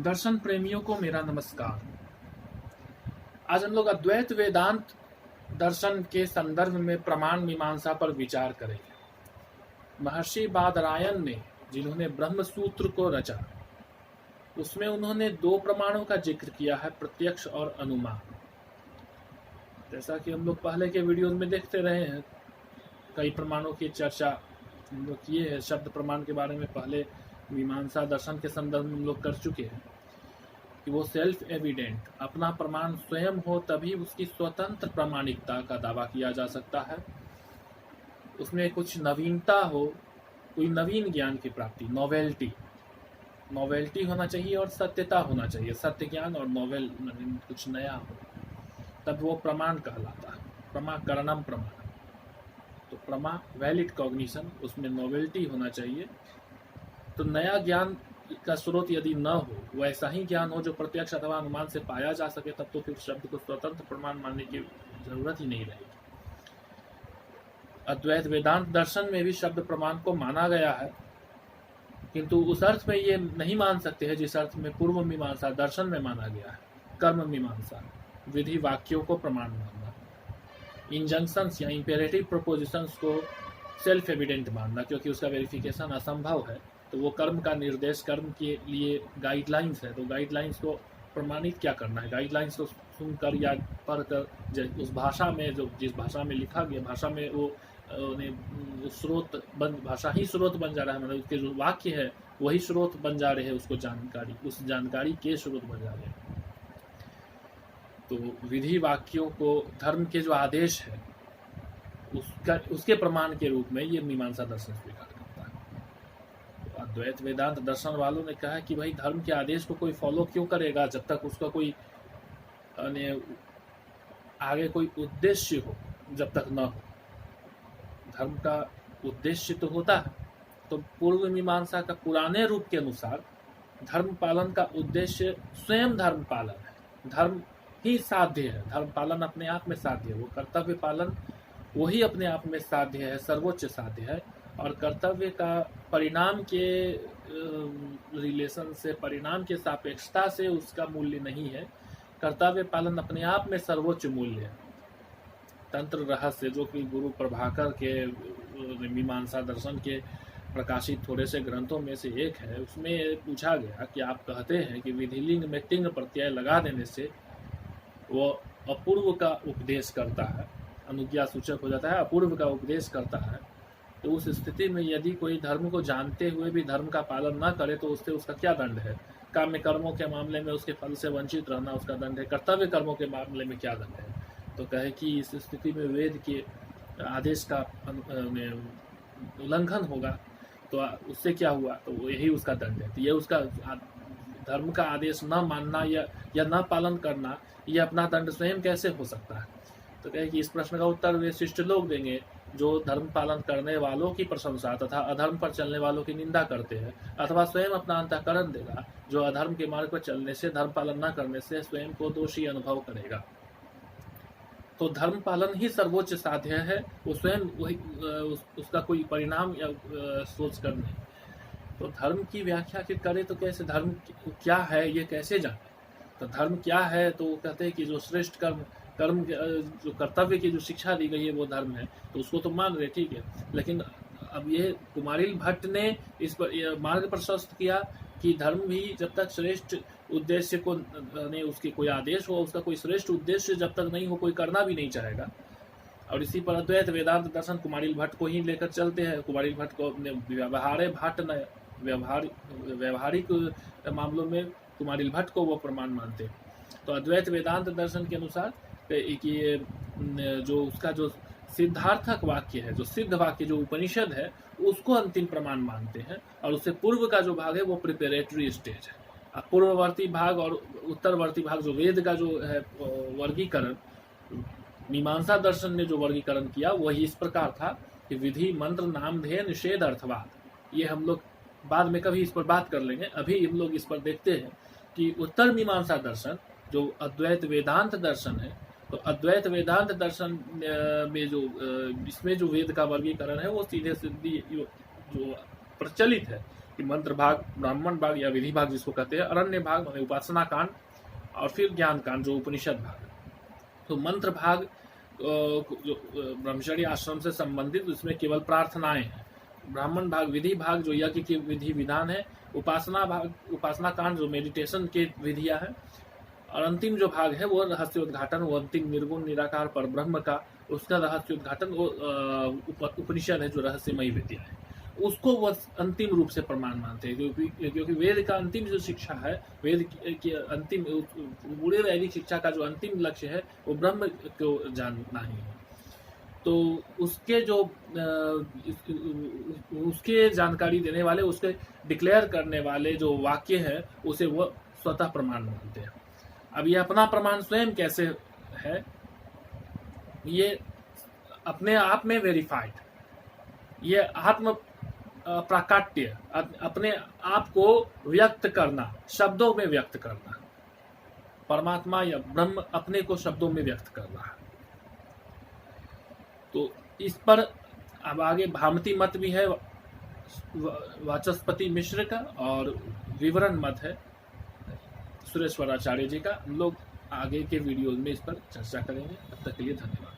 दर्शन प्रेमियों को मेरा नमस्कार। आज हम लोग अद्वैत वेदांत दर्शन के संदर्भ में प्रमाण मीमांसा पर विचार करेंगे। महर्षि बादरायण ने जिन्होंने ब्रह्म सूत्र को रचा, उसमें उन्होंने दो प्रमाणों का जिक्र किया है, प्रत्यक्ष और अनुमान। जैसा कि हम लोग पहले के वीडियोज में देखते रहे हैं, कई प्रमाणों की चर्चा हम लोग किए हैं। शब्द प्रमाण के बारे में पहले मीमांसा दर्शन के संदर्भ में हम लोग कर चुके हैं कि वो सेल्फ एविडेंट, अपना प्रमाण स्वयं हो तभी उसकी स्वतंत्र प्रामाणिकता का दावा किया जा सकता है। उसमें कुछ नवीनता हो, कोई नवीन ज्ञान की प्राप्ति, नॉवेल्टी होना चाहिए और सत्यता होना चाहिए। सत्य ज्ञान और नॉवेल कुछ नया हो, तब वो प्रमाण कहलाता है। प्रमाकरणम प्रमाण, तो प्रमा वैलिड कॉग्निशन, उसमें नॉवेल्टी होना चाहिए। तो नया ज्ञान का स्रोत यदि न हो, वैसा ही ज्ञान हो जो प्रत्यक्ष अथवा अनुमान से पाया जा सके, तब तो फिर शब्द को स्वतंत्र प्रमाण मानने की जरूरत ही नहीं रहेगी। अद्वैत वेदांत दर्शन में भी शब्द प्रमाण को माना गया है, किंतु उस अर्थ में ये नहीं मान सकते हैं जिस अर्थ में पूर्व मीमांसा दर्शन में माना गया है। कर्म मीमांसा, विधि वाक्यों को प्रमाण मानना, इंजंक्शंस या इंपेरेटिव प्रोपोजिशंस को सेल्फ एविडेंट मानना, क्योंकि उसका वेरिफिकेशन असंभव है। तो वो कर्म का निर्देश, कर्म के लिए गाइडलाइंस है, तो गाइडलाइंस को प्रमाणित क्या करना है? गाइडलाइंस को सुनकर या पढ़कर, उस भाषा में, जो जिस भाषा में लिखा गया, भाषा में वो स्रोत बन, भाषा ही स्रोत बन जा रहा है। मतलब उसके जो वाक्य है वही स्रोत बन जा रहे हैं, उसको जानकारी, उस जानकारी के स्रोत बन जा रहे हैं। तो विधि वाक्यों को धर्म के जो आदेश है उसके प्रमाण के रूप में ये मीमांसा दर्शन स्वीकार करता है। तो अद्वैत वेदांत दर्शन वालों ने कहा कि भाई धर्म के आदेश को कोई फॉलो क्यों करेगा जब तक उसका कोई आगे कोई उद्देश्य हो, जब तक न हो। धर्म का उद्देश्य तो होता है। तो पूर्व मीमांसा का पुराने रूप के अनुसार धर्म पालन का उद्देश्य स्वयं धर्म पालन है। धर्म ही साध्य है, धर्म पालन अपने आप में साध्य है। वो कर्तव्य पालन वही अपने आप में साध्य है, सर्वोच्च साध्य है। और कर्तव्य का परिणाम के रिलेशन से, परिणाम के सापेक्षता से उसका मूल्य नहीं है। कर्तव्य पालन अपने आप में सर्वोच्च मूल्य है। तंत्र रहस्य, जो कि गुरु प्रभाकर के मीमांसा दर्शन के प्रकाशित थोड़े से ग्रंथों में से एक है, उसमें पूछा गया कि आप कहते हैं कि विधिलिंग में तिंग प्रत्यय लगा देने से वो अपूर्व का उपदेश करता है, अनुज्ञा सूचक हो जाता है, अपूर्व का उपदेश करता है। तो उस स्थिति में यदि कोई धर्म को जानते हुए भी धर्म का पालन न करे तो उससे उसका क्या दंड है? काम्य कर्मों के मामले में उसके फल से वंचित रहना उसका दंड है। कर्तव्य कर्मों के मामले में क्या दंड है? तो कहे कि इस स्थिति में वेद के आदेश का उल्लंघन होगा, तो उससे क्या हुआ? तो यही उसका दंड है। तो ये उसका धर्म का आदेश न मानना या न पालन करना, ये अपना दंड स्वयं कैसे हो सकता है? तो कहे कि इस प्रश्न का उत्तर वे शिष्ट लोग देंगे जो धर्म पालन करने वालों की प्रशंसा तथा अधर्म पर चलने वालों की निंदा करते हैं, अथवा स्वयं अपना अंतःकरण देगा जो अधर्म के मार्ग पर चलने से, धर्म पालन न करने से स्वयं को दोषी अनुभव करेगा। तो धर्म पालन ही सर्वोच्च साध्य है, वो स्वयं वही उसका कोई परिणाम या सोच कर नहीं। तो धर्म की व्याख्या करे तो कैसे? धर्म क्या है ये कैसे जाने? तो धर्म क्या है? तो वो कहते हैं कि जो श्रेष्ठ कर्म जो कर्तव्य की जो शिक्षा दी गई है वो धर्म है। तो उसको तो मान रहे, ठीक है। लेकिन अब ये कुमारिल भट्ट ने इस पर मार्ग प्रशस्त किया कि धर्म भी जब तक श्रेष्ठ उद्देश्य को नहीं, उसके कोई आदेश हो, उसका कोई श्रेष्ठ उद्देश्य जब तक नहीं हो, कोई करना भी नहीं चाहेगा। और इसी पर अद्वैत वेदांत दर्शन कुमारिल भट्ट को ही लेकर चलते हैं। कुमारिल भट्ट को व्यवहारिक मामलों में कुमारिल भट्ट को वो प्रमाण मानते हैं। तो अद्वैत वेदांत दर्शन के अनुसार कि जो उसका जो सिद्धार्थक वाक्य है, जो सिद्ध वाक्य, जो उपनिषद है, उसको अंतिम प्रमाण मानते हैं। और उससे पूर्व का जो भाग है वो प्रिपेरेटरी स्टेज है। पूर्ववर्ती भाग और उत्तरवर्ती भाग, जो वेद का जो है वर्गीकरण, मीमांसा दर्शन ने जो वर्गीकरण किया वही इस प्रकार था कि विधि, मंत्र, नामधेय, निषेध, अर्थवाद। ये हम लोग बाद में कभी इस पर बात कर लेंगे। अभी हम लोग इस पर देखते हैं कि उत्तर मीमांसा दर्शन जो अद्वैत वेदांत दर्शन है, तो अद्वैत वेदांत दर्शन में इसमें जो वेद का वर्गीकरण है वो सीधे सीधी जो प्रचलित है कि मंत्र भाग, ब्राह्मण भाग या विधि भाग जिसको कहते हैं, अरण्य भाग माने उपासना कांड, और फिर ज्ञान कांड जो उपनिषद भाग। तो मंत्र भाग जो ब्रह्मचर्य आश्रम से संबंधित, उसमें केवल प्रार्थनाएं हैं। ब्राह्मण भाग, विधि भाग जो यज्ञ के विधि विधान है। उपासना भाग, उपासना कांड जो मेडिटेशन के विधियां हैं। और अंतिम जो भाग है वो रहस्योद्घाटन, वो अंतिम निर्गुण निराकार पर ब्रह्म का, उसका रहस्योद्घाटन, वो उपनिषद है जो रहस्यमयी विद्या है, उसको वो अंतिम रूप से प्रमाण मानते हैं। क्योंकि वेद का अंतिम जो शिक्षा है, वेद की अंतिम, पूरे वैदिक शिक्षा का जो अंतिम लक्ष्य है वो ब्रह्म को जानना ही है। तो उसके जो उसके जानकारी देने वाले, उसके डिक्लेयर करने वाले जो वाक्य है, उसे वो स्वतः प्रमाण मानते हैं। अब ये अपना प्रमाण स्वयं कैसे है, ये अपने आप में वेरीफाइड, ये आत्म प्राकट्य, अपने आप को व्यक्त करना, शब्दों में व्यक्त करना, परमात्मा या ब्रह्म अपने को शब्दों में व्यक्त करना है। तो इस पर अब आगे भामती मत भी है वाचस्पति मिश्र का, और विवरण मत है सुरेश्वराचार्य जी का। हम लोग आगे के वीडियोज में इस पर चर्चा करेंगे। तब तक के लिए धन्यवाद।